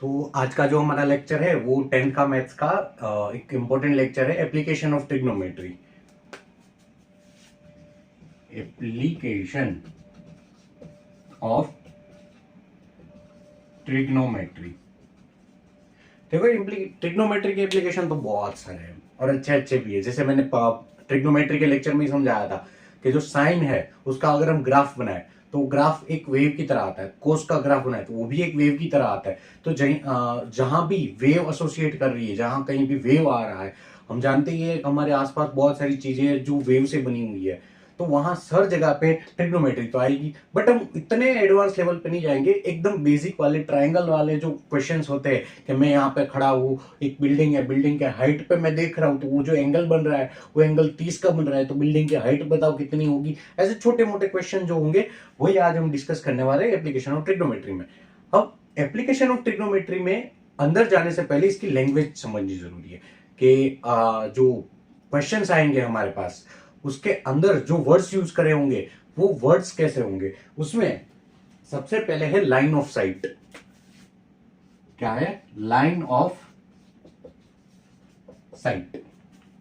तो आज का जो हमारा लेक्चर है वो 10th का मैथ्स का एक इम्पोर्टेंट लेक्चर है, application of trigonometry. Application of trigonometry. देखो, ट्रिग्नोमेट्री के एप्लीकेशन तो बहुत सारे हैं और अच्छे अच्छे भी है। जैसे मैंने ट्रिग्नोमेट्री के लेक्चर में ही समझाया था कि जो साइन है उसका अगर हम ग्राफ बनाए तो ग्राफ एक वेव की तरह आता है। कोस का ग्राफ बनाए तो वो भी एक वेव की तरह आता है। तो जहां भी वेव एसोसिएट कर रही है, जहां कहीं भी वेव आ रहा है, हम जानते ही है हमारे आसपास बहुत सारी चीजें हैं जो वेव से बनी हुई है, तो वहां हर जगह पे ट्रिग्नोमेट्री तो आएगी। बट हम इतने एडवांस लेवल पे नहीं जाएंगे, एकदम बेसिक वाले ट्रायंगल वाले जो क्वेश्चंस होते हैं कि मैं यहाँ पे खड़ा हूँ, एक बिल्डिंग है, बिल्डिंग के हाइट पे मैं देख रहा हूँ, तो वो जो एंगल बन रहा है वो एंगल 30 का बन रहा है, तो बिल्डिंग की हाइट बताओ कितनी होगी। ऐसे छोटे मोटे क्वेश्चन जो होंगे वही आज हम डिस्कस करने वाले हैं एप्लीकेशन ऑफ ट्रिग्नोमेट्री में। अब एप्लीकेशन ऑफ ट्रिग्नोमेट्री में अंदर जाने से पहले इसकी लैंग्वेज समझनी जरूरी है कि जो क्वेश्चंस आएंगे हमारे पास उसके अंदर जो वर्ड्स यूज करे होंगे वो वर्ड्स कैसे होंगे। उसमें सबसे पहले है लाइन ऑफ साइट। क्या है? Line of site.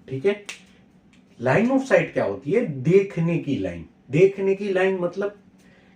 ठीक है, लाइन ऑफ साइट क्या होती है? देखने की लाइन। देखने की लाइन मतलब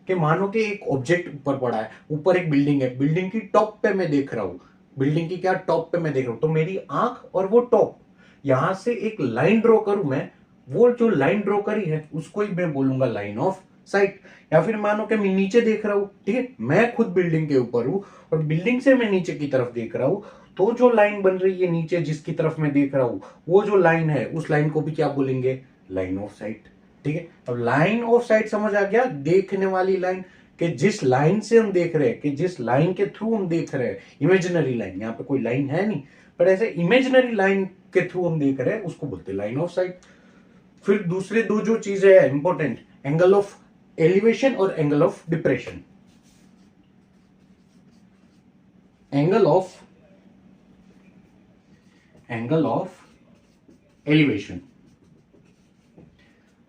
कि मानो कि एक ऑब्जेक्ट ऊपर पड़ा है, ऊपर एक बिल्डिंग है, बिल्डिंग की टॉप पे मैं देख रहा हूं, बिल्डिंग की क्या टॉप पे मैं देख रहा हूं, तो मेरी आंख और वो टॉप, यहां से एक लाइन ड्रॉ करूं मैं, वो जो लाइन ड्रॉ करी है उसको ही मैं बोलूंगा लाइन ऑफ साइट। या फिर मानो कि मैं नीचे देख रहा हूं, ठीक है, मैं खुद बिल्डिंग के ऊपर हूं और बिल्डिंग से मैं नीचे की तरफ देख रहा हूं, तो जो लाइन बन रही है नीचे जिसकी तरफ मैं देख रहा हूं, वो जो लाइन है उस लाइन को भी क्या बोलेंगे? Line of site. ठीक है, अब लाइन ऑफ साइट समझ आ गया, देखने वाली लाइन, कि जिस लाइन से हम देख रहे हैं, कि जिस लाइन के थ्रू हम देख रहे हैं, इमेजिनरी लाइन, यहाँ पे कोई लाइन है नहीं पर ऐसे इमेजिनरी लाइन के थ्रू हम देख रहे हैं, उसको बोलते हैं लाइन ऑफ साइट। फिर दूसरे दो जो चीजें हैं इंपॉर्टेंट, एंगल ऑफ एलिवेशन और angle of depression. Angle of elevation,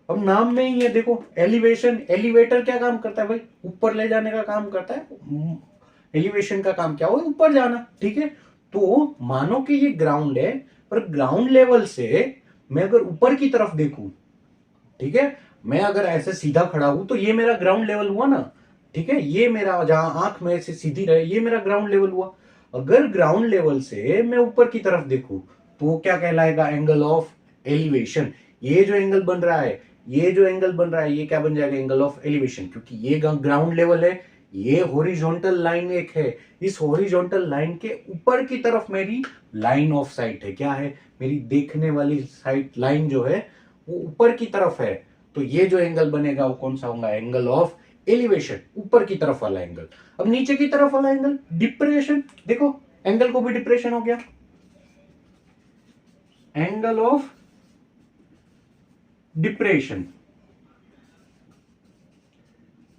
अब नाम में ही है, देखो एलिवेशन, एलिवेटर क्या काम करता है भाई? ऊपर ले जाने का काम करता है। एलिवेशन का काम क्या हो? ऊपर जाना। ठीक है, तो मानो कि ये ग्राउंड है, पर ग्राउंड लेवल से मैं अगर ऊपर की तरफ देखूं, ठीक है, मैं अगर ऐसे सीधा खड़ा हूं तो ये मेरा ग्राउंड लेवल हुआ ना। ठीक है, ये मेरा जहां आंख में से सीधी रहे ये मेरा ग्राउंड लेवल हुआ। अगर ग्राउंड लेवल से मैं ऊपर की तरफ देखूं तो वो क्या कहलाएगा? Angle of elevation. ये जो एंगल बन रहा है, ये जो एंगल बन रहा है, ये क्या बन जाएगा? एंगल ऑफ एलिवेशन, क्योंकि ये ग्राउंड लेवल है, ये हॉरिजॉन्टल लाइन एक है, इस हॉरिजॉन्टल लाइन के ऊपर की तरफ मेरी लाइन ऑफ साइट है। क्या है? मेरी देखने वाली साइट लाइन जो है वो ऊपर की तरफ है, तो ये जो एंगल बनेगा वो कौन सा होगा? एंगल ऑफ एलिवेशन, ऊपर की तरफ वाला एंगल। अब नीचे की तरफ वाला एंगल डिप्रेशन। देखो, एंगल को भी डिप्रेशन हो गया, एंगल ऑफ डिप्रेशन।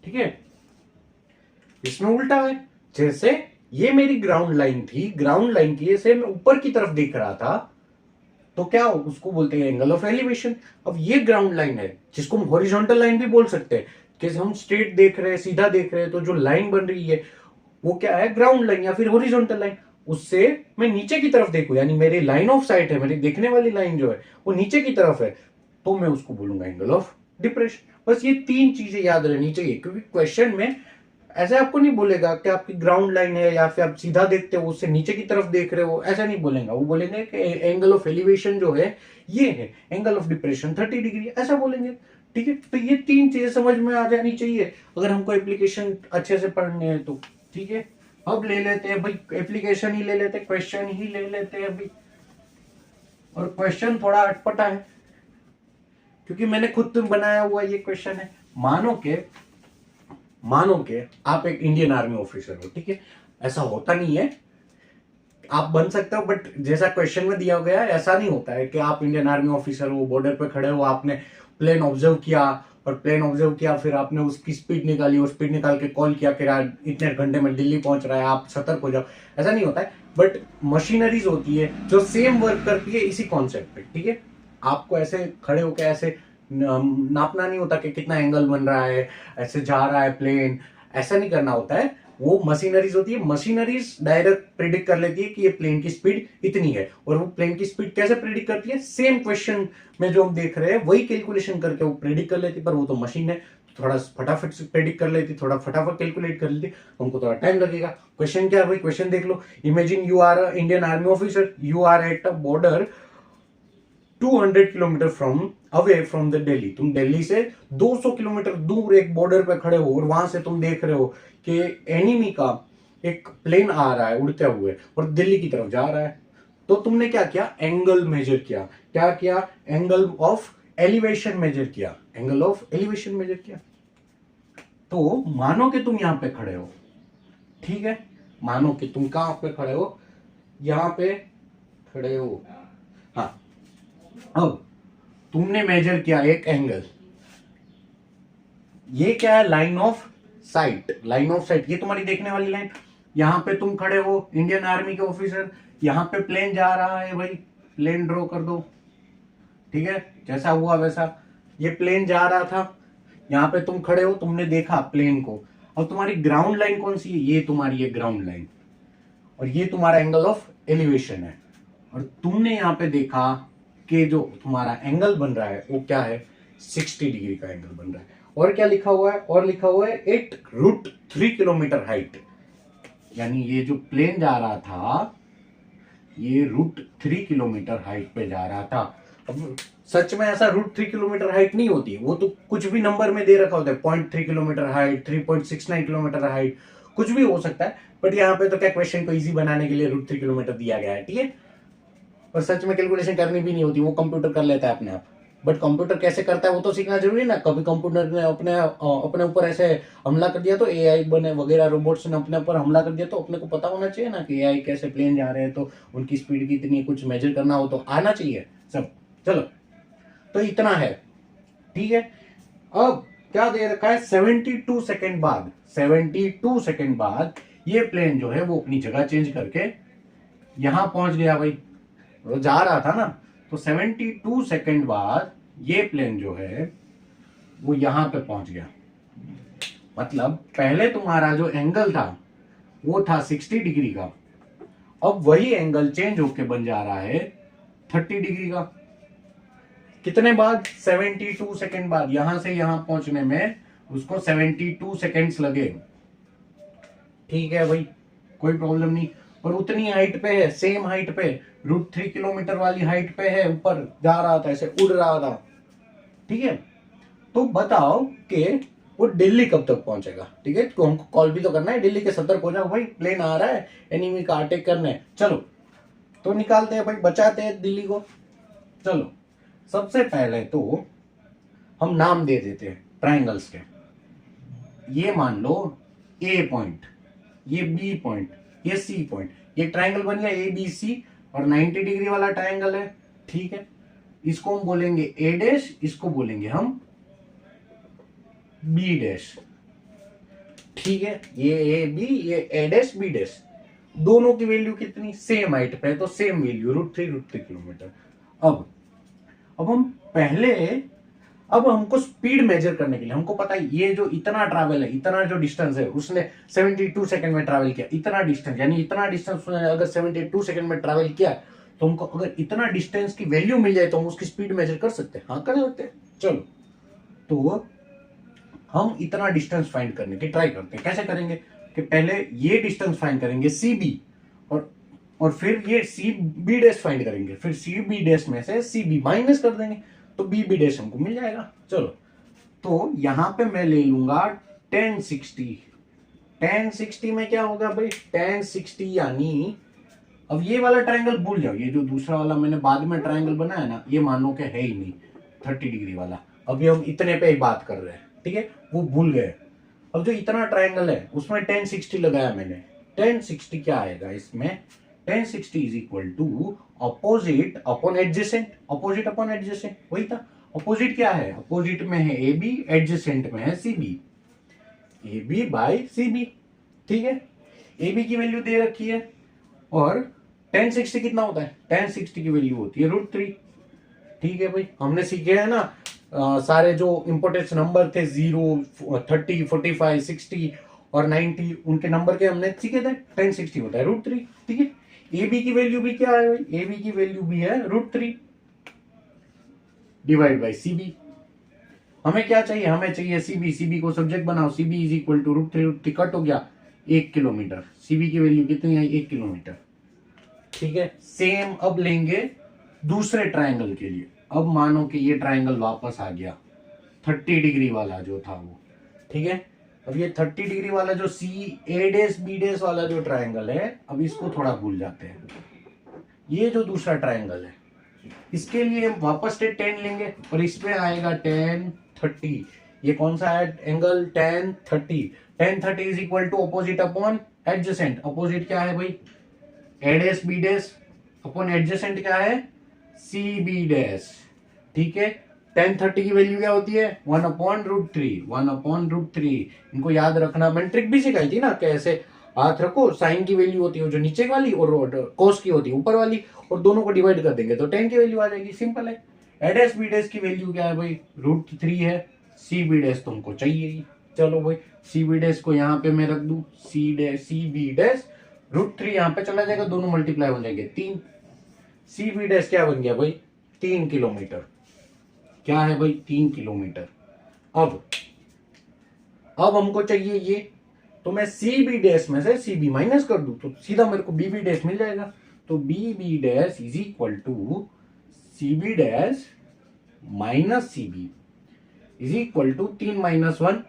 ठीक है, इसमें उल्टा है, जैसे ये मेरी ग्राउंड लाइन थी, ग्राउंड लाइन की से मैं ऊपर की तरफ देख रहा था, तो क्या उसको बोलते हैं? Angle of elevation. अब ये ग्राउंड लाइन है जिसको हम हॉरिजॉन्टल लाइन भी बोल सकते हैं, कि हम स्ट्रेट देख रहे हैं, सीधा देख रहे हैं, तो जो लाइन बन रही है वो क्या है? ग्राउंड लाइन या फिर हॉरिजॉन्टल लाइन। उससे मैं नीचे की तरफ देखूं, यानी मेरी लाइन ऑफ साइट है, मेरी देखने वाली लाइन जो है वो नीचे की तरफ है, तो मैं उसको बोलूंगा एंगल ऑफ डिप्रेशन। बस ये तीन चीजें याद रहनी चाहिए, क्योंकि क्वेश्चन में ऐसे आपको नहीं बोलेगा कि आपकी ग्राउंड लाइन है या फिर आप सीधा देखते हो उससे नीचे की तरफ देख रहे हो, ऐसा नहीं बोलेगा। वो बोलेंगे कि एंगल ऑफ एलिवेशन जो है ये है, एंगल ऑफ डिप्रेशन 30 डिग्री, ऐसा बोलेंगे। ठीक है, तो ये तीन चीजें समझ में आ जानी चाहिए अगर हमको एप्लीकेशन अच्छे से पढ़ने हैं तो। ठीक है, अब ले लेते हैं भाई, एप्लीकेशन ही ले लेते हैं, क्वेश्चन ही ले लेते हैं अभी। और क्वेश्चन थोड़ा अटपटा है क्योंकि मैंने खुद बनाया हुआ ये क्वेश्चन है। मानो के आप एक इंडियन आर्मी ऑफिसर हो, ठीक है, ऐसा होता नहीं है, आप बन सकते हो, बट जैसा क्वेश्चन में दिया गया है ऐसा नहीं होता है कि आप इंडियन आर्मी ऑफिसर हो, बॉर्डर पे खड़े हो, आपने प्लेन ऑब्जर्व किया, और प्लेन ऑब्जर्व किया फिर आपने उसकी स्पीड निकाली और स्पीड निकाल के कॉल किया कि यार इतने घंटे में दिल्ली पहुंच रहा है, आप सतर्क हो जाओ। ऐसा नहीं होता है, बट मशीनरीज होती है जो सेम वर्क करती है इसी कॉन्सेप्ट पे। ठीक है, आपको ऐसे खड़े होकर ऐसे नापना नहीं होता कि कितना एंगल बन रहा है, ऐसे जा रहा है प्लेन, ऐसा नहीं करना होता है। वो मशीनरीज होती है, मशीनरीज डायरेक्ट प्रिडिक्ट कर लेती है कि ये प्लेन की स्पीड इतनी है। और वो प्लेन की स्पीड कैसे प्रिडिक्ट करती है, सेम क्वेश्चन में जो हम देख रहे हैं वही कैलकुलेशन करके वो प्रिडिक्ट कर लेती है, पर वो तो मशीन है, थोड़ा फटाफट से प्रेडिक्ट कर लेती, थोड़ा फटाफट कैलकुलेट कर लेती, हमको थोड़ा टाइम लगेगा। क्वेश्चन क्या है भाई, क्वेश्चन देख लो। Imagine you are Indian army officer, you are at a border 200 kilometre from away from the Delhi. तुम दिल्ली से 200 किलोमीटर दूर एक बॉर्डर पे खड़े हो और वहां से तुम देख रहे हो कि एनिमी का एक प्लेन आ रहा है उड़ते हुए और दिल्ली की तरफ जा रहा है। तो तुमने क्या किया, एंगल मेजर किया। क्या किया, एंगल ऑफ एलिवेशन मेजर किया, एंगल ऑफ एलिवेशन मेजर किया। तो मानो कि तुम यहां पे खड़े हो, ठीक है, मानो कि तुम कहां पे खड़े हो, यहां पे खड़े हो। हाँ, अब तुमने मेजर किया एक एंगल, ये क्या है, line of site, line of site, ये तुम्हारी देखने वाली लाइन। यहां पे तुम खड़े हो इंडियन आर्मी के ऑफिसर, यहां पे प्लेन जा रहा है भाई, प्लेन ड्रॉ कर दो, ठीक है, जैसा हुआ वैसा। ये प्लेन जा रहा था, यहां पे तुम खड़े हो, तुमने देखा प्लेन को। अब तुम्हारी ग्राउंड लाइन कौन सी है, ये तुम्हारी है ग्राउंड लाइन, और ये तुम्हारा एंगल ऑफ एलिवेशन है। और तुमने यहां पे देखा कि जो तुम्हारा एंगल बन रहा है वो क्या है, 60 डिग्री का एंगल बन रहा है। और क्या लिखा हुआ है, और लिखा हुआ है 8√3 किलोमीटर हाइट, यानी ये जो प्लेन जा रहा था ये √3 किलोमीटर हाइट पे जा रहा था। अब सच में ऐसा √3 किलोमीटर हाइट नहीं होती, वो तो कुछ भी नंबर में दे रखा होता है, 0.3 किलोमीटर हाइट, 3.69 किलोमीटर हाइट, कुछ भी हो सकता है। बट यहाँ पे तो क्या क्वेश्चन को इजी बनाने के लिए √3 किलोमीटर दिया गया है, ठीक है। और सच में कैलकुलेशन करनी भी नहीं होती, वो कंप्यूटर कर लेता है अपने आप। बट कंप्यूटर कैसे करता है वो तो सीखना जरूरी है ना। कभी कंप्यूटर ने अपने ऊपर ऐसे हमला कर दिया तो एआई बने वगैरह रोबोट्स ने अपने ऊपर हमला कर दिया, तो अपने को पता होना चाहिए ना कि एआई कैसे प्लेन जा रहे हैं, तो उनकी स्पीड की इतनी कुछ मेजर करना हो तो आना चाहिए सब। चलो, तो इतना है, ठीक है। अब क्या दे रखा है, 72 सेकेंड बाद, 72 सेकेंड बाद ये प्लेन जो है वो अपनी जगह चेंज करके यहां पहुंच गया भाई, वो जा रहा था ना। तो 72 सेकेंड बाद ये प्लेन जो है वो यहां पे पहुंच गया। मतलब पहले तुम्हारा जो एंगल था वो था 60 डिग्री का, अब वही एंगल चेंज होके बन जा रहा है 30 डिग्री का। कितने बाद, 72 सेकेंड बाद। यहां से यहां पहुंचने में उसको 72 सेकेंड्स लगे, ठीक है भाई, कोई प्रॉब्लम नहीं। और उतनी हाइट पे है, सेम हाइट पे, √3 किलोमीटर वाली हाइट पे है, ऊपर जा रहा था, ऐसे उड़ रहा था, ठीक है। तो बताओ कि वो दिल्ली कब तक पहुंचेगा, ठीक है। तो हमको कॉल भी तो करना है दिल्ली के, सतर्क हो जाओ भाई, प्लेन आ रहा है एनिमी का अटैक करने। चलो तो निकालते हैं भाई, बचाते हैं दिल्ली को। चलो, सबसे पहले तो हम नाम दे देते हैं ट्राइंगल्स के। ये मान लो ए पॉइंट, ये बी पॉइंट, ये सी पॉइंट, ये ट्राइंगल बन गया ए बी सी, और 90 डिग्री वाला ट्राइंगल है, ठीक है। इसको हम बोलेंगे ए डैश, इसको बोलेंगे हम बी डैश, ठीक है। ये ए बी, ये ए डैश बी डैश, दोनों की वैल्यू कितनी, सेम हाइट पे, तो सेम वैल्यू √3 किलोमीटर। अब हम पहले, अब हमको स्पीड मेजर करने के लिए हमको पता है ये जो इतना ट्रैवल है, इतना जो डिस्टेंस है उसने 72 सेकंड में ट्रैवल किया, इतना डिस्टेंस, यानी इतना डिस्टेंस उसने अगर 72 सेकंड में ट्रैवल किया तो हमको अगर इतना डिस्टेंस की वैल्यू मिल जाए तो हम उसकी स्पीड मेजर कर सकते हैं, हाँ कर सकते हैं। चलो, तो हम इतना डिस्टेंस फाइंड करने की ट्राई करते हैं। कैसे करेंगे कि पहले ये डिस्टेंस फाइंड करेंगे सी बी, और फिर ये सी बी डैश फाइंड करेंगे, फिर सी बी डैश में से सी बी माइनस कर देंगे तो बी बी डैश हमको मिल जाएगा। चलो, तो यहां पे मैं ले लूंगा 1060। 1060 में क्या होगा भाई, 1060 यानी, अब ये वाला ट्रायंगल भूल जाओ, ये जो दूसरा वाला मैंने बाद में ट्रायंगल बनाया ना, ये मान लो कि है ही नहीं 30 डिग्री वाला, अभी हम इतने पे ही बात कर रहे हैं, ठीक है, वो भूल गए। अब जो इतना ट्रायंगल है उसमें 1060 लगाया मैंने, 1060 क्या आएगा इसमें, 1060 is equal to opposite upon adjacent, opposite upon adjacent, वही था। अपोजिट क्या है, अपोजिट में है ए बी, एडजेसेंट में है C B, A B by C B, ठीक है। ए बी की वैल्यू दे रखी है, और 1060 कितना होता है, 1060 की वैल्यू होती है √3, ठीक है भाई। हमने सीखे हैं ना सारे जो इंपोर्टेंस नंबर थे 0, 30, 45, 60, और 90 उनके नंबर के हमने सीखे थे, 1060 होता है √3। ठीक है, ए बी की वैल्यू भी क्या है, ए बी की वैल्यू भी है √3 डिवाइड बाई सी बी। हमें क्या चाहिए, हमें चाहिए सीबी, सीबी को सब्जेक्ट बनाओ, CB is equal to √3 cut हो गया 1 किलोमीटर, सीबी की वैल्यू कितनी आई 1 किलोमीटर। ठीक है, सेम अब लेंगे दूसरे ट्राइंगल के लिए। अब मानो कि ये ट्राइंगल वापस आ गया 30 डिग्री वाला जो था वो। ठीक है, अब ये 30 डिग्री वाला जो सी ए डेस बी डेस वाला जो ट्राइंगल है, अब इसको थोड़ा भूल जाते हैं। ये जो दूसरा ट्राइंगल है इसके लिए हम वापस से 10 लेंगे और इसमें आएगा 10 30। ये कौन सा है angle 10 30। 10 30 is equal to opposite upon adjacent. Opposite क्या है भाई A dash B dash upon adjacent क्या है सी बी डेस। ठीक है, 10 30 की वैल्यू क्या होती है 1 अपॉन √3। 1 अपॉन √3 इनको याद रखना, मैंने ट्रिक भी सिखाई थी ना कैसे हाथ रखो, साइन की वैल्यू होती है जो नीचे वाली और कोस की होती है ऊपर वाली, और दोनों को डिवाइड कर देंगे तो 10 की वैल्यू आ जाएगी। सिंपल है। ए डेस बी डेस की वैल्यू क्या है भाई √3 है, सी बी डेस तुमको चाहिए ही। चलो भाई सी बी डेस को यहाँ पे मैं रख दूं, सी बी डेस √3 यहाँ पे चला जाएगा, दोनों मल्टीप्लाई हो जाएंगे 3। सी बी डेस क्या बन गया भाई 3 किलोमीटर। क्या है भाई 3 किलोमीटर। अब हमको चाहिए ये, तो मैं सी बी डैश में से सी बी माइनस कर दूं तो सीधा मेरे को बी बी डैश मिल जाएगा। तो B B dash is equal to C B dash minus C B is equal to 3 minus 1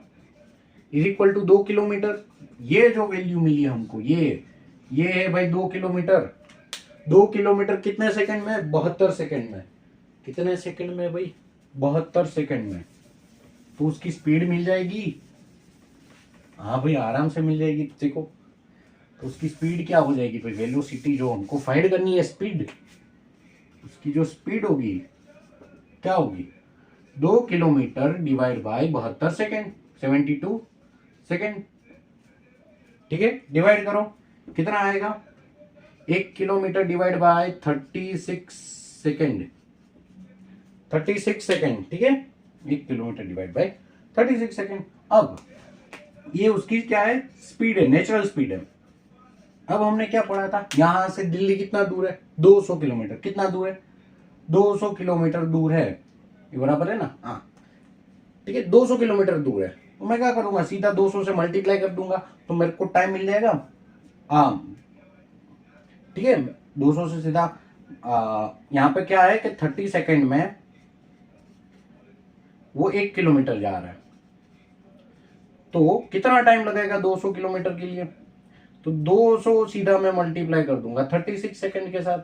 is equal to 2 kilometre. ये जो वैल्यू मिली हमको ये है भाई 2 किलोमीटर। 2 किलोमीटर कितने सेकंड में 72 सेकंड में। कितने सेकंड में भाई 72 सेकंड में। तो उसकी स्पीड मिल जाएगी, हाँ भाई आराम से मिल जाएगी। देखो तो उसकी स्पीड क्या हो जाएगी भाई वेलोसिटी जो हमको फाइंड करनी है स्पीड, उसकी जो स्पीड होगी क्या होगी 2 kilometre divide by 72 second 72 second. ठीक है, डिवाइड करो कितना आएगा 1 kilometre divide by 36 second 36 second. ठीक है, 1 किलोमीटर डिवाइड बाय 36 सेकेंड। अब ये उसकी क्या है स्पीड है, नेचुरल स्पीड है। अब हमने क्या पढ़ा था यहां से दिल्ली कितना दूर है 200 किलोमीटर। कितना दूर है 200 किलोमीटर दूर है, ये बराबर है ना। हाँ ठीक है 200 किलोमीटर दूर है, तो मैं क्या करूंगा सीधा 200 से मल्टीप्लाई कर दूंगा तो मेरे को टाइम मिल जाएगा। हाँ ठीक है 200 से सीधा यहाँ पे क्या है कि 30 सेकेंड में वो 1 किलोमीटर जा रहा है, तो कितना टाइम लगेगा 200 किलोमीटर के लिए। तो 200 सीधा मैं मल्टीप्लाई कर दूंगा 36 सेकंड के साथ।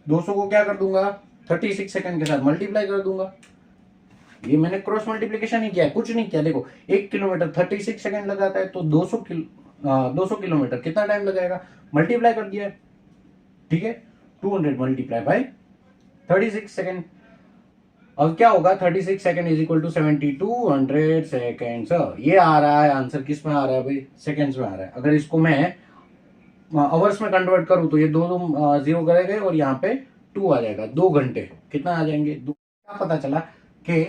200 को क्या कर दूंगा 36 सेकंड के साथ मल्टीप्लाई कर दूंगा। ये मैंने क्रॉस मल्टीप्लिकेशन ही किया है, कुछ नहीं किया। देखो 1 किलोमीटर 36 सेकंड लगाता है, तो 200 किलोमीटर कितना टाइम लगाएगा मल्टीप्लाई कर दिया है। ठीक है 200 मल्टीप्लाई बाय 36 सेकंड। अब क्या होगा 36 second is equal to 7200 seconds. ये आ रहा है आंसर किस में आ रहा है भाई सेकेंड्स में आ रहा है। अगर इसको मैं आवर्स में कन्वर्ट करूं तो ये दो जीरो करेंगे और यहाँ पे 2 आ जाएगा। 2 घंटे कितना आ जाएंगे क्या पता चला कि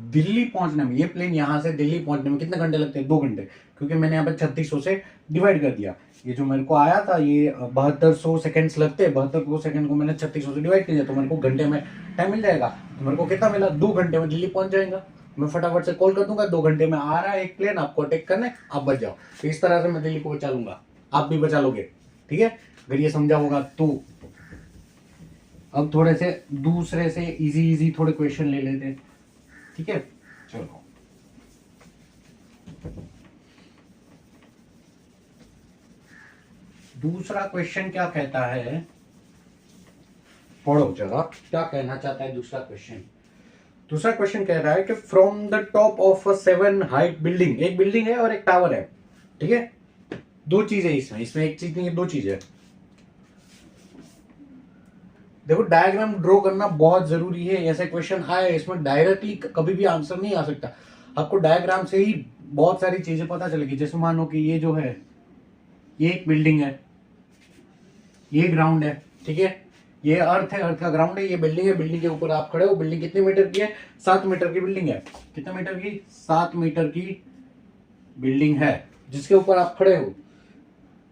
दिल्ली पहुंचने में, ये प्लेन यहां से दिल्ली पहुंचने में कितने घंटे लगते हैं 2 घंटे, क्योंकि मैंने यहाँ पे 3600 से डिवाइड कर दिया। ये जो मेरे को आया था ये 7200 सेकंड्स लगते हैं, 7200 सेकंड को मैंने 3600 से डिवाइड कर दिया तो मेरे को घंटे में टाइम मिल जाएगा। तो मेरे को कितना मिला 2 घंटे में दिल्ली पहुंच जाएगा। मैं फटाफट से कॉल कर दूंगा 2 घंटे में आ रहा है एक प्लेन, आपको अटैक करने, आप बच जाओ। तो इस तरह से मैं दिल्ली को बचा लूंगा, आप भी बचा लोगे। ठीक है, अगर ये समझा होगा तो। अब थोड़े से दूसरे से इजी थोड़े क्वेश्चन ले लेते हैं। ठीक है चलो दूसरा क्वेश्चन क्या कहता है, पढ़ो जरा क्या कहना चाहता है दूसरा क्वेश्चन। दूसरा क्वेश्चन कह रहा है कि from the top of a 7 height building, एक बिल्डिंग है और एक टावर है। ठीक है, दो चीजें इसमें एक चीज नहीं है, दो चीजें। देखो डायग्राम ड्रॉ करना बहुत जरूरी है। ऐसे क्वेश्चन आए इसमें डायरेक्टली कभी भी आंसर नहीं आ सकता, आपको डायग्राम से ही बहुत सारी चीजें पता चलेगी। जैसे मानो कि ये जो है ये एक बिल्डिंग है, ये ग्राउंड है। ठीक है, ये अर्थ है, अर्थ का ग्राउंड है, ये बिल्डिंग है, बिल्डिंग के ऊपर आप खड़े हो। बिल्डिंग कितने मीटर की है 7 मीटर की बिल्डिंग है। कितने मीटर की 7 मीटर की बिल्डिंग है जिसके ऊपर आप खड़े हो,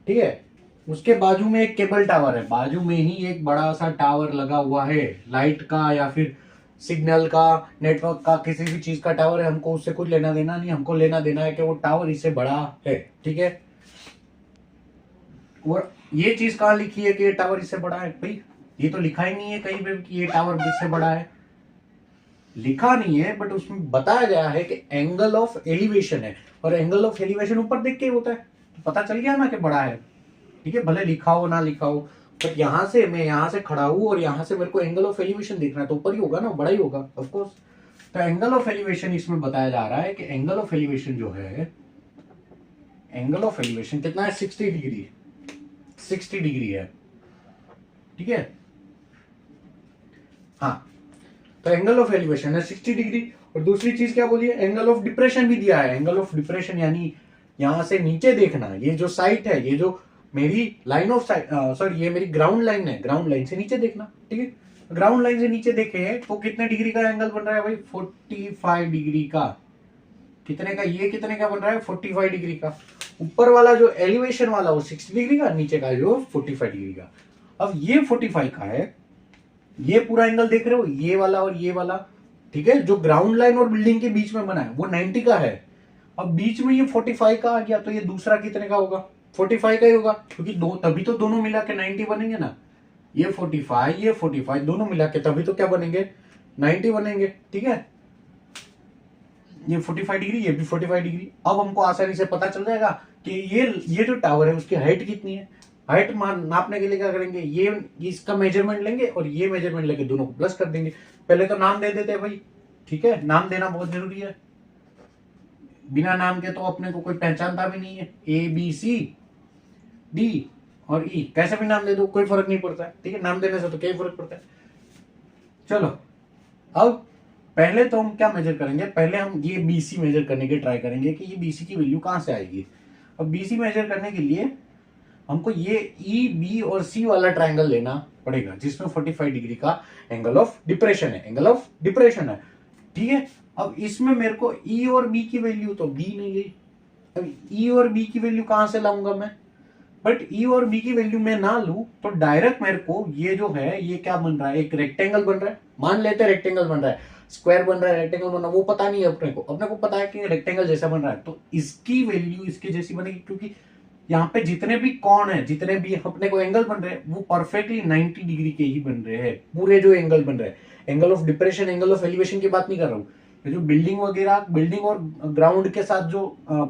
ठीक है, उसके बाजू में एक केबल टावर है, बाजू में ही एक बड़ा सा टावर लगा हुआ है, लाइट का या फिर सिग्नल का, नेटवर्क का, किसी भी चीज का टावर है। हमको उससे कुछ लेना देना नहीं, हमको लेना देना है कि वो टावर इससे बड़ा है, ठीक है। और ये चीज कहाँ लिखी है कि ये टावर इससे बड़ा है? भाई ये तो लिखा ही नहीं है कहीं पे कि ये टावर इससे बड़ा है, लिखा नहीं है, बट उसमें बताया गया है कि एंगल ऑफ एलिवेशन है, और एंगल ऑफ एलिवेशन ऊपर देख के ही होता है, तो पता चल गया ना कि बड़ा है, ठीक है, भले लिखा हो ना लिखा हो। बट यहाँ से मैं यहाँ से खड़ा हूं और यहाँ से मेरे को एंगल ऑफ एलिवेशन देखना है, तो ऊपर ही होगा ना, बड़ा ही होगा ऑफ कोर्स। तो एंगल ऑफ एलिवेशन इसमें बताया जा रहा है कि एंगल ऑफ एलिवेशन जो है, एंगल ऑफ एलिवेशन कितना है? 60 डिग्री, 60 डिग्री है, ठीक है। हाँ, तो एंगल ऑफ एलिवेशन है 60 डिग्री। और दूसरी चीज क्या बोली है? एंगल ऑफ डिप्रेशन भी दिया है। एंगल ऑफ डिप्रेशन यानी यहां से नीचे देखना, ये जो साइट है, ये जो मेरी लाइन ऑफ साइट, सॉरी, ये मेरी ग्राउंड लाइन है, ग्राउंड लाइन से नीचे देखना, ठीक है। ग्राउंड लाइन से नीचे देखे तो कितने डिग्री का एंगल बन रहा है भाई? 45 डिग्री का। कितने का? ये कितने का बन रहा है? 45 डिग्री का। ऊपर वाला जो एलिवेशन वाला वो 60 डिग्री का, नीचे का जो 45 डिग्री का। अब ये 45 का है, ये पूरा एंगल देख रहे हो, ये वाला और ये वाला, ठीक है, जो ग्राउंड लाइन और बिल्डिंग के बीच में बना है वो 90 का है। अब बीच में ये 45 का आ गया, तो ये दूसरा कितने का होगा? 45 का ही होगा, क्योंकि दो, तभी तो दोनों मिला के 90 बनेंगे ना। ये 45, ये 45 दोनों मिला के तभी तो क्या बनेंगे? 90 बनेंगे, ठीक है। ये 45 डिग्री, ये भी 45 डिग्री। अब हमको आसानी से पता चल जाएगा कि ये जो टावर है उसकी हाइट कितनी है। हाइट नापने के लिए क्या करेंगे? ये इसका मेजरमेंट लेंगे और ये मेजरमेंट लेके दोनों को प्लस कर देंगे। पहले तो नाम दे देते हैं भाई, ठीक है, नाम देना बहुत जरूरी है। बिना नाम के तो अपने को कोई पहचानता भी नहीं है। ए बी सी डी और ई, कैसे भी नाम दे दो, कोई फर्क नहीं पड़ता है, ठीक है। नाम देने से तो क्या फर्क पड़ता है। चलो, अब पहले तो हम क्या मेजर करेंगे? पहले हम ये बीसी मेजर करने की ट्राई करेंगे कि ये बीसी की वैल्यू कहां से आएगी। अब बीसी मेजर करने के लिए हमको ये ई बी और सी वाला ट्रायंगल लेना पड़ेगा, जिसमें 45 डिग्री का एंगल ऑफ डिप्रेशन है, एंगल ऑफ डिप्रेशन है, ठीक है। अब इसमें मेरे को ई और बी की वैल्यू तो बी नहीं ली। अब ई और बी की वैल्यू कहां से लाऊंगा मैं? बट ई और बी की वैल्यू मैं ना लू तो डायरेक्ट मेरे को ये जो है, ये क्या बन रहा है? एक रेक्टेंगल बन रहा है, मान लेते हैं रेक्टेंगल बन रहा है, स्क्वायर बन रहा है, रेक्टेंगल बन रहा है, वो पता नहीं है अपने को पता है कि रेक्टेंगल जैसा बन रहा है, तो इसकी वैल्यू इसके जैसी बनेगी, क्योंकि यहाँ पे जितने भी कौन है, जितने भी अपने को एंगल बन रहे हैं वो परफेक्टली 90 डिग्री के ही बन रहे हैं। पूरे जो एंगल बन रहे हैं, angle of depression, angle of elevation की बात नहीं कर रहा हूँ, जो बिल्डिंग वगैरह, बिल्डिंग और ग्राउंड के साथ जो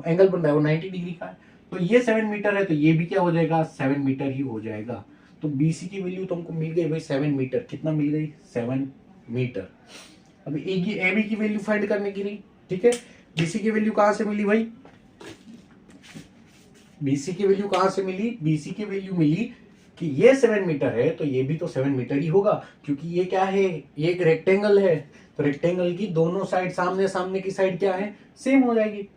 एंगल बन रहा है वो 90 डिग्री का है। तो ये 7 मीटर है, तो ये भी क्या हो जाएगा? 7 मीटर ही हो जाएगा। तो बीसी की वैल्यू तुमको मिल गई भाई 7 मीटर। कितना मिल गई? 7 मीटर। अब ए बी की वैल्यू फाइंड करने की नहीं, ठीक है। बीसी की वैल्यू कहां से मिली भाई? बीसी की वैल्यू कहां से मिली? बीसी की वैल्यू मिली कि ये 7 मीटर है तो ये भी तो 7 मीटर ही होगा, क्योंकि ये क्या है? ये एक रेक्टेंगल है, तो रेक्टेंगल की दोनों साइड, सामने सामने की साइड क्या है? सेम हो जाएगी।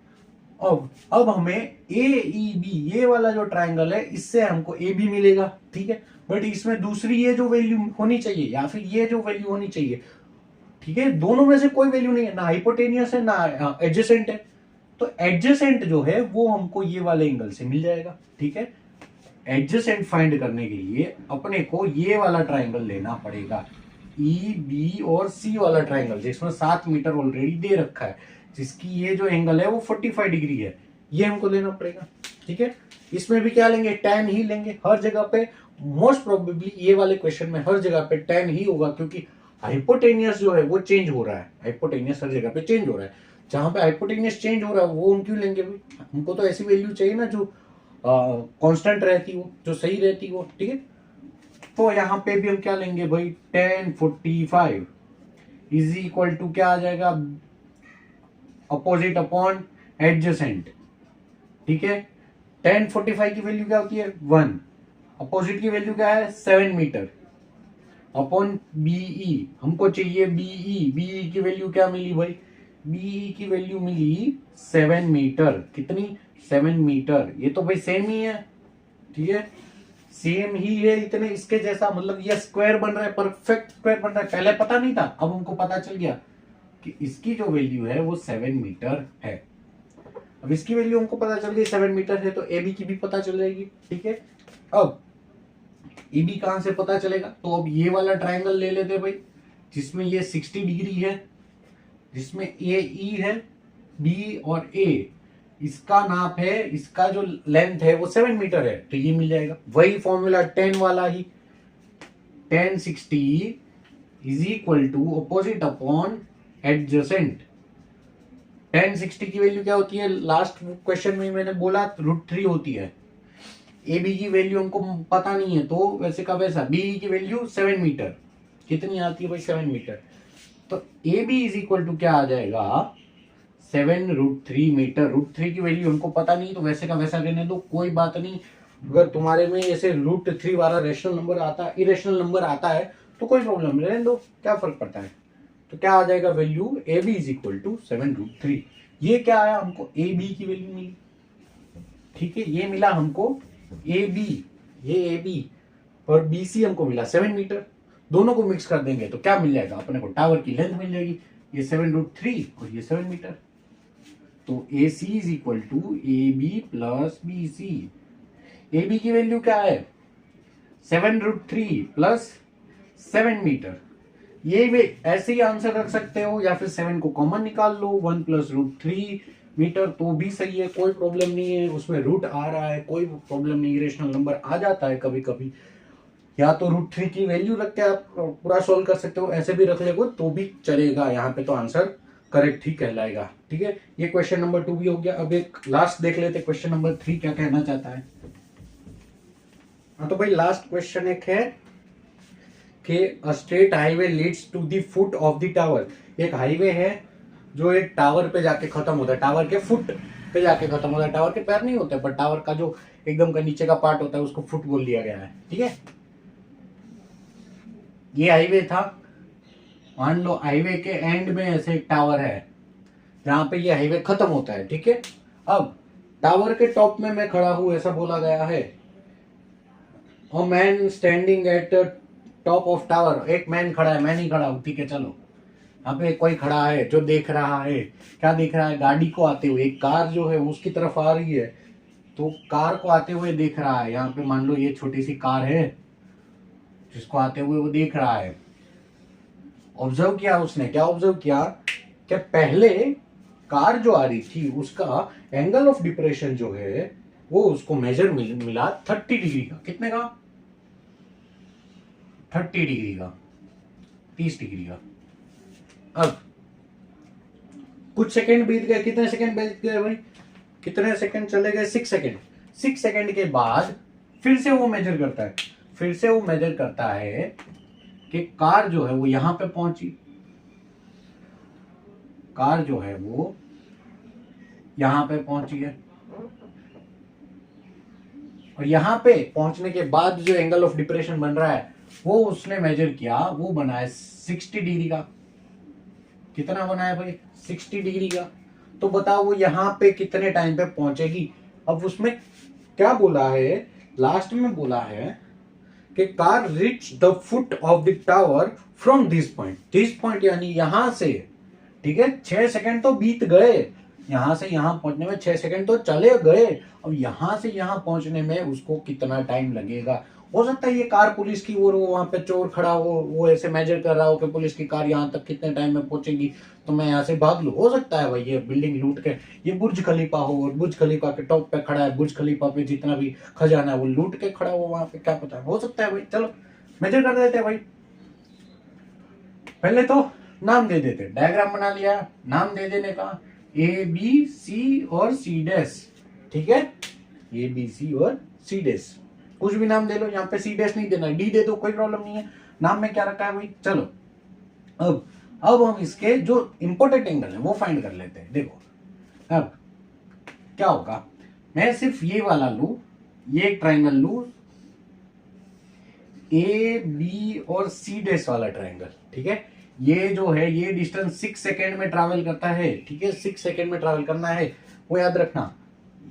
अब हमें ए ई बी, ये वाला जो ट्रायंगल है, इससे हमको ए बी मिलेगा, ठीक है। बट इसमें दूसरी ये जो वैल्यू होनी चाहिए या फिर ये जो वैल्यू होनी चाहिए, ठीक है, दोनों में से कोई वैल्यू नहीं है, ना हाइपोटेनियस है ना एडजेसेंट है। तो एडजेसेंट जो है वो हमको ये वाले एंगल से मिल जाएगा, ठीक है। एडजेसेंट फाइंड करने के लिए अपने को ये वाला ट्रायंगल लेना पड़ेगा, ई बी और सी वाला ट्रायंगल, जिसमें 7 मीटर ऑलरेडी दे रखा है, जिसकी ये जो एंगल है वो 45 डिग्री है, ये हमको लेना पड़ेगा, ठीक है। इसमें भी क्या लेंगे? tan ही लेंगे हर जगह पे। मोस्ट प्रोबेबली ये वाले क्वेश्चन में हर जगह पे tan ही होगा, क्योंकि हाइपोटेनियस जो है वो चेंज हो रहा है, हाइपोटेनियस हर जगह पे चेंज हो रहा है। जहां पे हाइपोटेनियस चेंज हो रहा है वो हम क्यों लेंगे भाई? हमको तो ऐसी वैल्यू चाहिए ना जो कांस्टेंट रहती हो, जो सही रहती हो, ठीक है। तो यहाँ पे भी हम क्या लेंगे भाई? tan 45 इज इक्वल टू क्या आ जाएगा? अपोजिट अपॉन एडजेसेंट, ठीक है। tan 45 की वैल्यू क्या होती है? 1। अपोजिट की वैल्यू क्या है? 7 मीटर अपॉन बीई, हमको चाहिए बीई। बीई की वैल्यू क्या मिली भाई? बीई की वैल्यू मिली 7 मीटर। कितनी? 7 मीटर। ये तो भाई सेम ही है, ठीक है, सेम ही है, इतने इसके जैसा, मतलब ये स्क्वायर बन रहा है, परफेक्ट स्क्वायर बन रहा है। पहले पता नहीं था, अब हमको पता चल गया कि इसकी जो वैल्यू है वो 7 मीटर है। अब इसकी वैल्यू हमको पता चल गई 7 मीटर है, तो ए बी की भी पता चल जाएगी। ठीक है, अब ए बी कहां से पता चलेगा, तो अब ये वाला ट्राइंगल ले लेते भाई, जिसमें ये 60 डिग्री है, जिसमें ए ई है, बी और ए, इसका नाप है, इसका जो लेंथ है वो 7 मीटर है, तो ये मिल जाएगा। वही फॉर्मूला 10 वाला ही, tan 60 is equal to opposite upon adjacent. tan 60 की वैल्यू क्या होती है, लास्ट क्वेश्चन में मैंने बोला √3 होती है। ए बी की वैल्यू हमको पता नहीं है, तो वैसे का वैसा, बी की वैल्यू 7 मीटर, कितनी आती है भाई, 7 मीटर। तो A B is equal to क्या आ जाएगा, 7√3 मीटर। √3 की वैल्यू हमको पता नहीं, तो वैसे का वैसा रहने दो, कोई बात नहीं। अगर तुम्हारे में ऐसे √3 वाला रेशनल नंबर आता है, इरेशनल नंबर आता है, तो कोई प्रॉब्लम नहीं, रहने दो, क्या फर्क पड़ता है। तो क्या आ जाएगा value, A B is equal to 7√3। ये क्या आया, हमको ए बी की वैल्यू मिली। ठीक है, ये मिला हमको ए बी, ये ए बी और बी सी हमको मिला 7 मीटर। दोनों को मिक्स कर देंगे तो क्या मिल जाएगा अपने को, टावर की लेंथ मिल जाएगी, ये 7√3 और ये 7 मीटर। तो A C is equal to A B plus B C. A B की वैल्यू क्या है, 7√3 प्लस 7 मीटर। ये भी ऐसे ही आंसर रख सकते हो, या फिर 7 को कॉमन निकाल लो, 1 प्लस √3 मीटर, तो भी सही है, कोई प्रॉब्लम नहीं है। उसमें रूट आ रहा है, कोई प्रॉब्लम नहीं, रेशनल नंबर आ जाता है कभी कभी। या तो √3 की वैल्यू रख के आप पूरा सोल्व कर सकते हो, ऐसे भी रख लेगो तो भी चलेगा, यहाँ पे तो आंसर करेक्ट ही कहलाएगा। ठीक है, ये क्वेश्चन नंबर 2 भी हो गया। अब एक लास्ट देख लेते, क्वेश्चन नंबर 3 क्या कहना चाहता है। हाँ तो भाई लास्ट क्वेश्चन एक है कि a straight highway leads to the foot of the tower. एक हाईवे है जो एक टावर पे जाके खत्म होता है, टावर के फुट पे जाके खत्म होता है। टावर के पैर नहीं होते, पर टावर का जो एकदम का नीचे का पार्ट होता है उसको फुट बोल दिया गया है। ठीक है, ये हाईवे था, मान लो हाईवे के एंड में ऐसे एक टावर है जहां पे ये हाईवे खत्म होता है। ठीक है, अब टावर के टॉप में मैं खड़ा हूं, ऐसा बोला गया है। A man standing at top of tower, एक मैन खड़ा है, मैं नहीं खड़ा हूं। ठीक है, चलो यहाँ पे कोई खड़ा है जो देख रहा है, क्या देख रहा है, गाड़ी को आते हुए। एक कार जो है उसकी तरफ आ रही है, तो कार को आते हुए देख रहा है। यहाँ पे मान लो ये छोटी सी कार है जिसको आते हुए वो देख रहा है। ऑब्जर्व किया उसने, क्या ऑब्जर्व किया कि पहले कार जो आ रही थी उसका एंगल ऑफ डिप्रेशन जो है वो उसको मेजर मिला 30 डिग्री का। कितने का, 30 डिग्री का, 30 डिग्री का। अब कुछ सेकंड बीत गए, कितने सेकंड बीत गए भाई, कितने सेकंड चले गए, 6 सेकंड। 6 सेकंड के बाद फिर से वो मेजर करता है, फिर से वो मेजर करता है कि कार जो है वो यहां पे पहुंची, कार जो है वो यहां पे पहुंची है, और यहां पे पहुंचने के बाद जो एंगल ऑफ डिप्रेशन बन रहा है वो उसने मेजर किया, वो बना है 60 डिग्री का। कितना बना है भाई, 60 डिग्री का। तो बताओ वो यहां पे कितने टाइम पे पहुंचेगी। अब उसमें क्या बोला है, लास्ट में बोला है कि car reach the foot of the tower from this point यानी यहां से। ठीक है, 6 सेकंड तो बीत गए, यहां से यहां पहुंचने में 6 सेकंड तो चले गए। अब यहां से यहां पहुंचने में उसको कितना टाइम लगेगा। हो सकता है ये कार पुलिस की, और वो वहां पे चोर खड़ा हो, वो ऐसे मेजर कर रहा हो कि पुलिस की कार यहाँ तक कितने टाइम में पहुंचेगी, तो मैं यहाँ से भाग लूं। हो सकता है भाई ये बिल्डिंग लूट के, ये बुर्ज खलीफा हो और बुर्ज खलीफा के टॉप पे खड़ा है, बुर्ज खलीफा पे जितना भी खजाना है वो लूट के खड़ा हो वहां पे, क्या पता है, हो सकता है भाई। चलो मेजर कर देते हैं भाई। पहले तो नाम दे देते, डायग्राम बना लिया, नाम दे देने का ए बी सी और सी डैश। ठीक है, ए बी सी और सी डैश, कुछ भी नाम दे लो, यहाँ पे सी डैश नहीं देना, डी दे दो, कोई प्रॉब्लम नहीं है। नाम में क्या रखा है भाई। चलो अब हम इसके जो इंपॉर्टेंट एंगल है वो फाइंड कर लेते हैं। देखो अब क्या होगा, मैं सिर्फ ये वाला लू, ये एक ट्राइंगल लू, ए बी और सी डैश वाला ट्राइंगल। ठीक है, ये जो है ये डिस्टेंस 6 सेकेंड में ट्रैवल करता है। ठीक है, 6 सेकेंड में ट्रैवल करना है, वो याद रखना।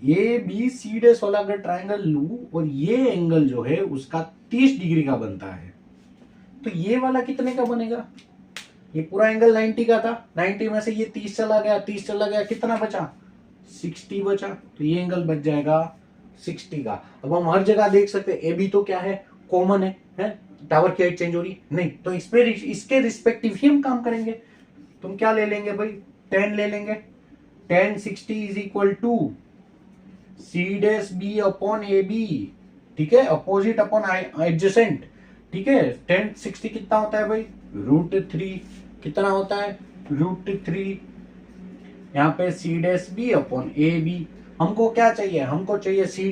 ए बी सी डैश वाला अगर ट्राइंगल लू और ये एंगल जो है उसका 30 डिग्री का बनता है, तो ये वाला कितने का बनेगा, ये पूरा एंगल 90 का था, 90 में से ये 30 चला गया, 30 चला गया, कितना बचा 60 बचा, तो ये एंगल बच जाएगा 60 का। अब हम हर जगह देख सकते हैं ए बी तो क्या है, कॉमन है टावर की हाइट चेंज हो रही नहीं, तो इस पे इसके रिस्पेक्टिव ही हम काम करेंगे। तुम क्या ले लेंगे भाई, 10 ले लेंगे। 10 60 is equal to C dash B upon A B, ठीक है, अपोजिट अपॉन एडजेसेंट, ठीक है। 10 60 कितना होता है भाई, √3, कितना होता है, √3। यहाँ पे C dash B upon A B, हमको क्या चाहिए, हमको चाहिए सी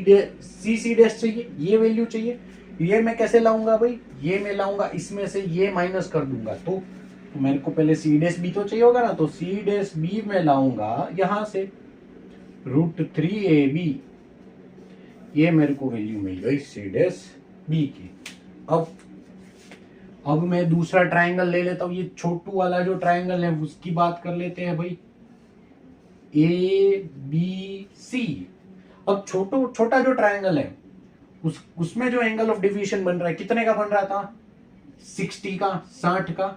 डैश चाहिए, ये वैल्यू चाहिए। ये मैं कैसे लाऊंगा भाई, ये मैं लाऊंगा इसमें से ये माइनस कर दूंगा, तो मेरे को पहले सी डैश बी तो चाहिए होगा ना, तो सी डैश बी में लाऊंगा यहां से √3ab, ये मेरे को वैल्यू मिल गई सी डैश बी की। अब मैं दूसरा ट्रायंगल ले लेता हूं, ये छोटू वाला जो ट्रायंगल है उसकी बात कर लेते हैं भाई, ए बी सी। अब छोटा जो ट्रायंगल है उसमें जो एंगल ऑफ डिवीजन बन रहा है कितने का बन रहा था, 60 का, 60 का।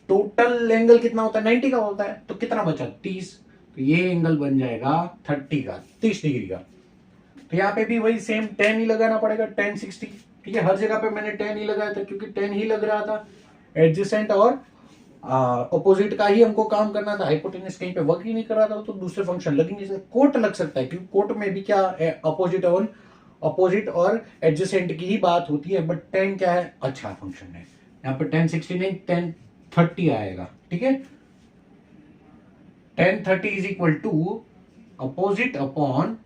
टोटल एंगल कितना होता है, 90 का होता है, तो कितना बचा, 30। तो ये एंगल बन जाएगा 30 का, 30 डिग्री का। तो यहाँ पे भी वही सेम 10 ही लगाना पड़ेगा, 10 60, ठीक है। हर जगह पे मैंने 10 ही लगाया था क्योंकि 10 ही लग रहा था, एडजेसेंट और अपोजिट का ही हमको काम करना था। हाइपोटेनस कहीं पे वर्क ही नहीं कर रहा था तो दूसरे फंक्शन लग ही नहीं सकते। कोट लग सकता है क्योंकि कोट में भी क्या अपोजिट और एडजेसेंट की ही बात होती है, बट 10 क्या है, अच्छा फंक्शन है। यहाँ पे 10 60 नहीं, 10 30 आएगा, ठीक है। 10 30 is equal to opposite upon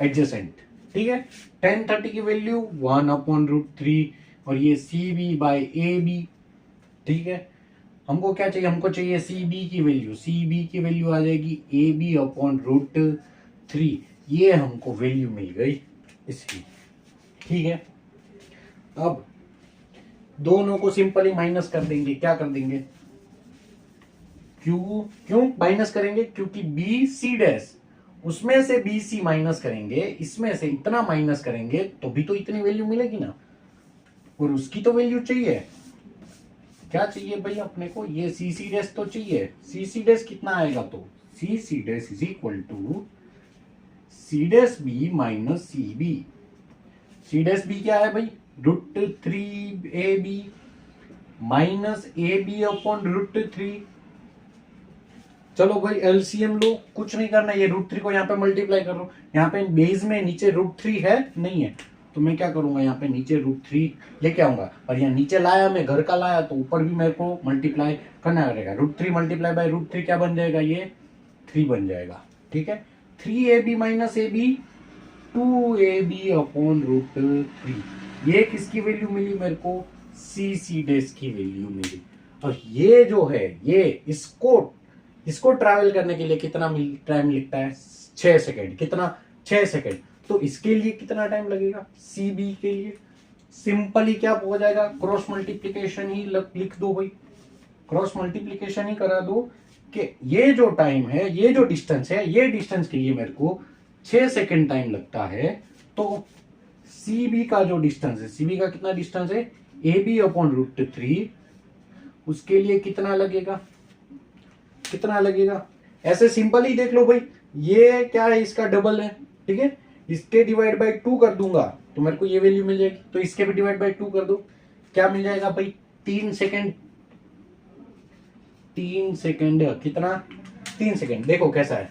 adjacent, ठीक है। 10 30 की वैल्यू 1/√3 और ये C B by A B, ठीक है। हमको क्या चाहिए, हमको चाहिए सी बी की वैल्यू, सी बी की वैल्यू आ जाएगी ए बी अपॉन √3, ये हमको वैल्यू मिल गई इसकी, ठीक है। अब दोनों को सिंपली माइनस कर देंगे, क्या कर देंगे, क्यों माइनस करेंगे, क्योंकि बी सी डैश, उसमें से बी सी माइनस करेंगे, इसमें से इतना माइनस करेंगे तो भी तो इतनी वैल्यू मिलेगी ना, और उसकी तो वैल्यू चाहिए। क्या चाहिए भाई अपने को, ये सी सी डैश तो चाहिए। सी सी डैश कितना आएगा, तो C C dash is equal to C dash B minus C B. C dash B क्या है भाई, √3ab minus A B upon √3। चलो भाई एलसीएम लो, कुछ नहीं करना, ये √3 को यहाँ पे मल्टीप्लाई कर लो। यहाँ पे बेस में नीचे √3 है नहीं है, तो मैं क्या करूंगा, यहाँ पे नीचे √3 लेके आऊंगा, और यहाँ नीचे लाया मैं घर का लाया तो ऊपर भी मेरे को मल्टीप्लाई करना पड़ेगा। √3 मल्टीप्लाई बाय √3 क्या बन जाएगा, ये 3 बन जाएगा, ठीक है। 3ab minus A B 2ab upon √3, ये किसकी वैल्यू मिली मेरे को, सी सी डैश की वैल्यू मिली। और ये जो है, ये इसको ट्रैवल करने के लिए कितना टाइम लगता है, 6 सेकेंड, कितना, 6 सेकेंड। तो इसके लिए कितना टाइम लगेगा, सी बी के लिए सिंपली क्या हो जाएगा, क्रॉस मल्टीप्लीकेशन ही लिख दो भाई, क्रॉस मल्टीप्लीकेशन ही करा दो कि ये जो टाइम है, ये जो डिस्टेंस है, ये डिस्टेंस के लिए मेरे को 6 सेकेंड टाइम लगता है। तो सी बी का जो डिस्टेंस है, सी बी का कितना डिस्टेंस है, ए बी अपॉन √3, उसके लिए कितना लगेगा, कितना लगेगा, ऐसे सिंपल ही देख लो भाई। ये क्या है, इसका डबल है, ठीक है। इसके डिवाइड बाय 2 कर दूंगा तो मेरे को ये वैल्यू मिल जाएगी, तो इसके भी डिवाइड बाय 2 कर दो, क्या मिल जाएगा भाई, 3 सेकेंड। 3 सेकेंड कितना, 3 सेकेंड। देखो कैसा है,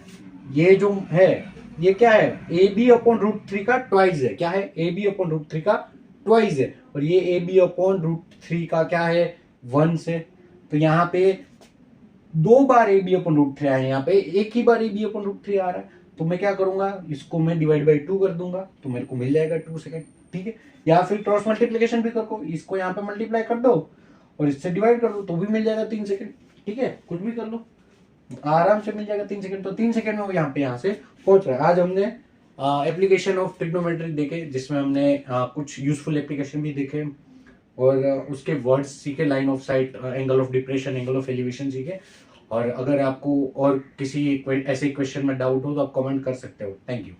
ये जो है ये क्या है, ए बी अपॉन √3 का ट्वाइस है, क्या है, ए बी अपॉन √3 का ट्वाइस है, और ये ए बी अपॉन √3 का क्या है, 1 है। तो यहाँ पे 2 बार ए बी अपॉन √3 आया, यहाँ पे एक ही बार ए बी अपॉन √3 आ रहा है, तो मैं क्या करूंगा, इसको मैं डिवाइड बाई 2 कर दूंगा तो मेरे को मिल जाएगा 2 सेकेंड, ठीक है। या फिर क्रॉस मल्टीप्लीकेशन भी करो, इसको यहाँ पे मल्टीप्लाई कर दो और इससे डिवाइड कर दो तो भी मिल जाएगा 3 सेकेंड, ठीक है। कुछ भी कर लो, आराम से मिल जाएगा 3 सेकेंड। तो 3 सेकेंड में यहाँ से पहुंच रहा है। आज हमने एप्लीकेशन ऑफ ट्रिग्नोमेट्री देखे, जिसमें हमने कुछ यूजफुल एप्लीकेशन भी देखे और उसके वर्ड्स सीखे, line of site, angle of depression, angle of elevation सीखे। और अगर आपको और किसी ऐसे क्वेश्चन में डाउट हो तो आप कमेंट कर सकते हो। Thank you.